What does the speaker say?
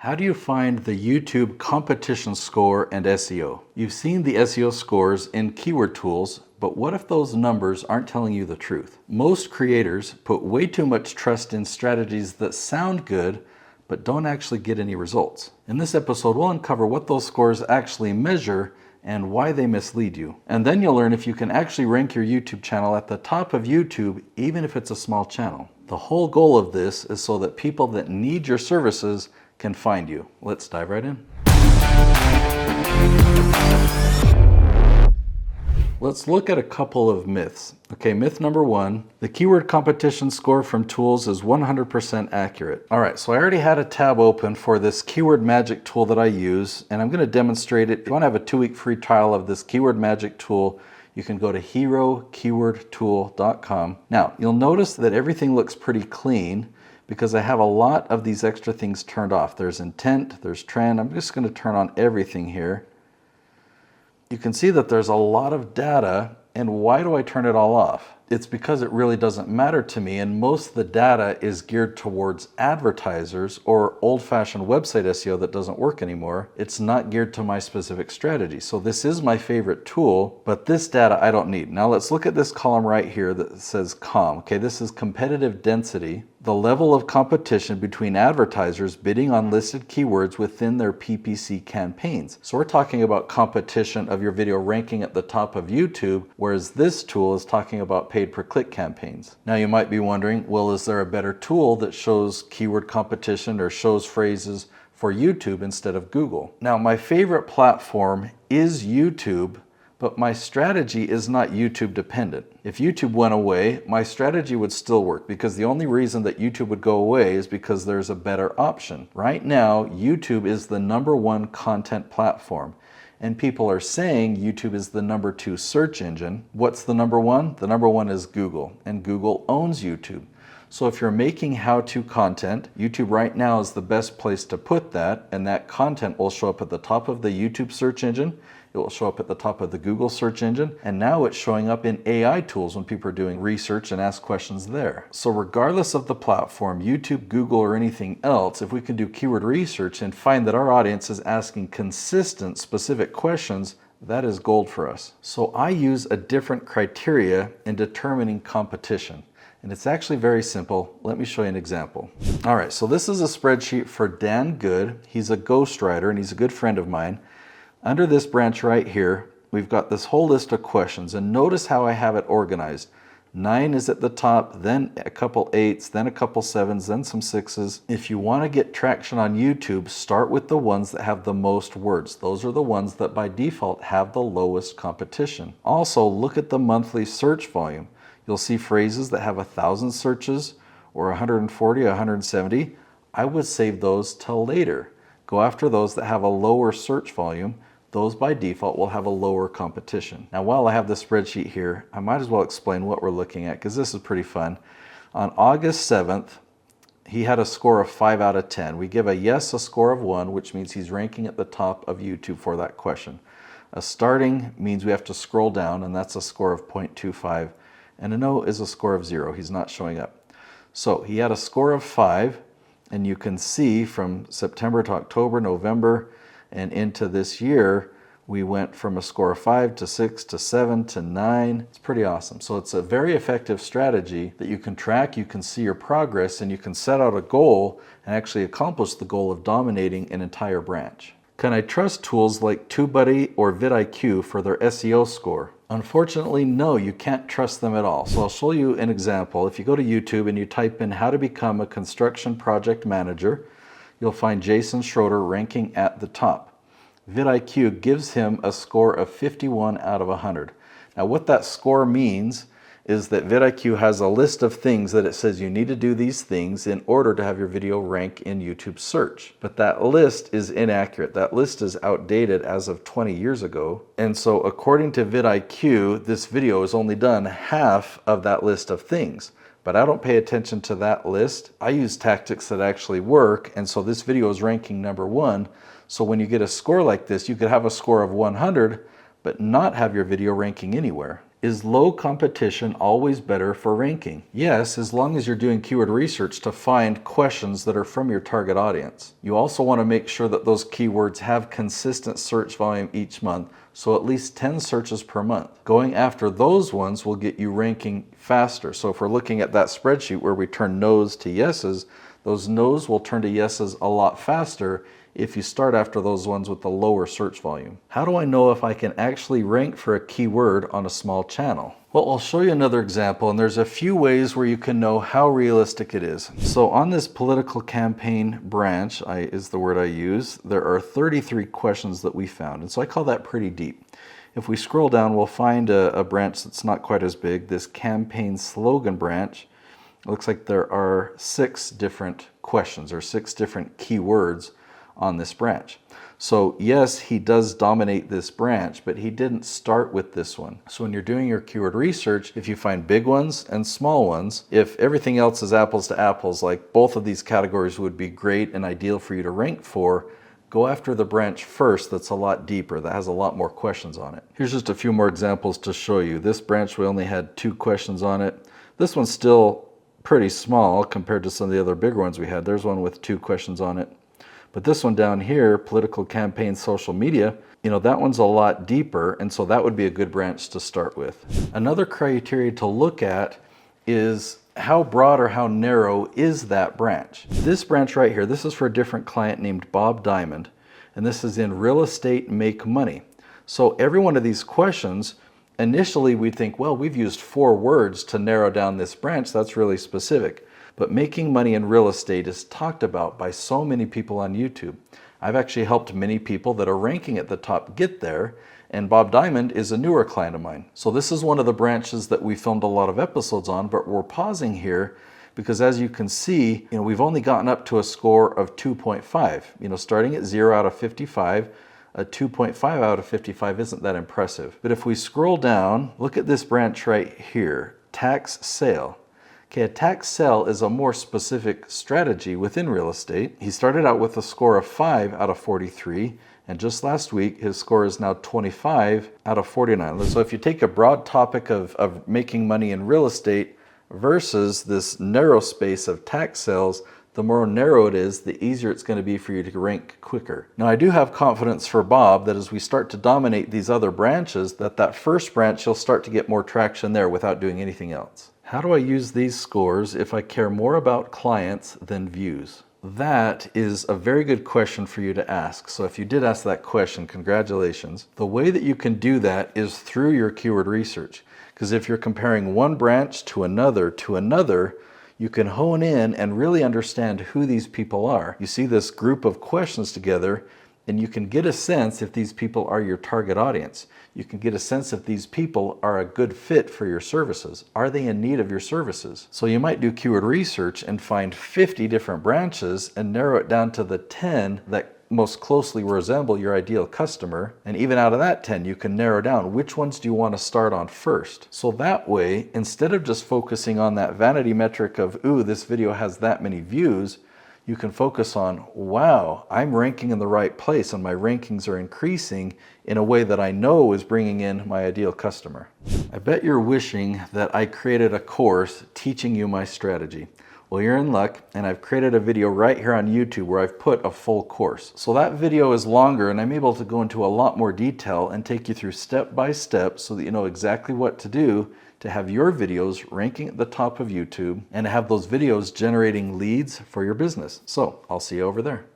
How do you find the YouTube competition score and SEO? You've seen the SEO scores in keyword tools, but what if those numbers aren't telling you the truth? Most creators put way too much trust in strategies that sound good, but don't actually get any results. In this episode, we'll uncover what those scores actually measure and why they mislead you. And then you'll learn if you can actually rank your YouTube channel at the top of YouTube, even if it's a small channel. The whole goal of this is so that people that need your services can find you. Let's dive right in. Let's look at a couple of myths. Okay, myth number one, the keyword competition score from tools is 100% accurate. All right, so I already had a tab open for this keyword magic tool that I use, and I'm going to demonstrate it. If you want to have a 2-week free trial of this keyword magic tool, you can go to herokeywordtool.com. Now, you'll notice that everything looks pretty clean because I have a lot of these extra things turned off. There's intent, there's trend. I'm just going to turn on everything here. You can see that there's a lot of data, and why do I turn it all off? It's because it really doesn't matter to me, and most of the data is geared towards advertisers or old-fashioned website SEO that doesn't work anymore. It's not geared to my specific strategy. So this is my favorite tool, but this data I don't need. Now let's look at this column right here that says COM. Okay, this is competitive density, the level of competition between advertisers bidding on listed keywords within their PPC campaigns. So we're talking about competition of your video ranking at the top of YouTube, whereas this tool is talking about paid per click campaigns. Now you might be wondering, well, is there a better tool that shows keyword competition or shows phrases for YouTube instead of Google? Now my favorite platform is YouTube, but my strategy is not YouTube dependent. If YouTube went away, my strategy would still work because the only reason that YouTube would go away is because there's a better option. Right now, YouTube is the #1 content platform. And people are saying YouTube is the #2 search engine. What's the #1? The #1 is Google, and Google owns YouTube. So if you're making how-to content, YouTube right now is the best place to put that, and that content will show up at the top of the YouTube search engine. It will show up at the top of the Google search engine, and now it's showing up in AI tools when people are doing research and ask questions there. So regardless of the platform, YouTube, Google, or anything else, if we can do keyword research and find that our audience is asking consistent, specific questions, that is gold for us. So I use a different criteria in determining competition. And it's actually very simple. Let me show you an example. All right, so this is a spreadsheet for Dan Good. He's a ghostwriter and he's a good friend of mine. Under this branch right here, we've got this whole list of questions, and notice how I have it organized. 9 is at the top, then a couple 8s, then a couple 7s, then some 6s. If you want to get traction on YouTube, start with the ones that have the most words. Those are the ones that by default have the lowest competition. Also, look at the monthly search volume. You'll see phrases that have 1,000 searches or 140, 170. I would save those till later. Go after those that have a lower search volume. Those by default will have a lower competition. Now while I have the spreadsheet here, I might as well explain what we're looking at because this is pretty fun. On August 7th, he had a score of 5 out of 10. We give a yes a score of 1, which means he's ranking at the top of YouTube for that question. A starting means we have to scroll down, and that's a score of 0.25. And a no is a score of 0. He's not showing up. So he had a score of 5, and you can see from September to October, November, and into this year, we went from a score of 5 to 6 to 7 to 9. It's pretty awesome. So it's a very effective strategy that you can track, you can see your progress, and you can set out a goal and actually accomplish the goal of dominating an entire branch. Can I trust tools like TubeBuddy or vidIQ for their SEO score? Unfortunately, no, you can't trust them at all. So I'll show you an example. If you go to YouTube and you type in how to become a construction project manager, you'll find Jason Schroeder ranking at the top. vidIQ gives him a score of 51 out of 100. Now what that score means is that vidIQ has a list of things that it says you need to do these things in order to have your video rank in YouTube search. But that list is inaccurate. That list is outdated as of 20 years ago. And so according to vidIQ, this video has only done half of that list of things. But I don't pay attention to that list. I use tactics that actually work, and so this video is ranking #1. So when you get a score like this, you could have a score of 100, but not have your video ranking anywhere. Is low competition always better for ranking? Yes, as long as you're doing keyword research to find questions that are from your target audience. You also want to make sure that those keywords have consistent search volume each month, so at least 10 searches per month. Going after those ones will get you ranking faster. So if we're looking at that spreadsheet where we turn no's to yeses, those no's will turn to yeses a lot faster if you start after those ones with the lower search volume. How do I know if I can actually rank for a keyword on a small channel? Well, I'll show you another example, and there's a few ways where you can know how realistic it is. So on this political campaign branch, is the word I use, there are 33 questions that we found, and so I call that pretty deep. If we scroll down, we'll find a branch that's not quite as big, this campaign slogan branch. It looks like there are 6 different questions or 6 different keywords on this branch. So yes, he does dominate this branch, but he didn't start with this one. So when you're doing your keyword research, if you find big ones and small ones, if everything else is apples to apples, like both of these categories would be great and ideal for you to rank for, go after the branch first that's a lot deeper, that has a lot more questions on it. Here's just a few more examples to show you. This branch, we only had 2 questions on it. This one's still pretty small compared to some of the other bigger ones we had. There's one with 2 questions on it. But this one down here, political campaign, social media, that one's a lot deeper, and so that would be a good branch to start with. Another criteria to look at is how broad or how narrow is that branch. This branch right here, this is for a different client named Bob Diamond, and this is in real estate make money. So every one of these questions, initially we'd think, well, we've used 4 words to narrow down this branch, that's really specific. But making money in real estate is talked about by so many people on YouTube. I've actually helped many people that are ranking at the top get there, and Bob Diamond is a newer client of mine. So this is one of the branches that we filmed a lot of episodes on, but we're pausing here because as you can see, we've only gotten up to a score of 2.5. Starting at 0 out of 55, a 2.5 out of 55 isn't that impressive. But if we scroll down, look at this branch right here, tax sale. Okay, a tax sale is a more specific strategy within real estate. He started out with a score of 5 out of 43, and just last week his score is now 25 out of 49. So if you take a broad topic of making money in real estate versus this narrow space of tax sales, the more narrow it is, the easier it's going to be for you to rank quicker. Now I do have confidence for Bob that as we start to dominate these other branches, that first branch you'll start to get more traction there without doing anything else. How do I use these scores if I care more about clients than views? That is a very good question for you to ask. So if you did ask that question, congratulations. The way that you can do that is through your keyword research. Because if you're comparing one branch to another, you can hone in and really understand who these people are. You see this group of questions together, and you can get a sense if these people are your target audience. You can get a sense if these people are a good fit for your services. Are they in need of your services? So you might do keyword research and find 50 different branches and narrow it down to the 10 that most closely resemble your ideal customer. And even out of that 10, you can narrow down which ones do you want to start on first. So that way, instead of just focusing on that vanity metric of, ooh, this video has that many views, you can focus on, wow, I'm ranking in the right place and my rankings are increasing in a way that I know is bringing in my ideal customer. I bet you're wishing that I created a course teaching you my strategy. Well, you're in luck, and I've created a video right here on YouTube where I've put a full course. So that video is longer and I'm able to go into a lot more detail and take you through step by step so that you know exactly what to do to have your videos ranking at the top of YouTube and to have those videos generating leads for your business. So I'll see you over there.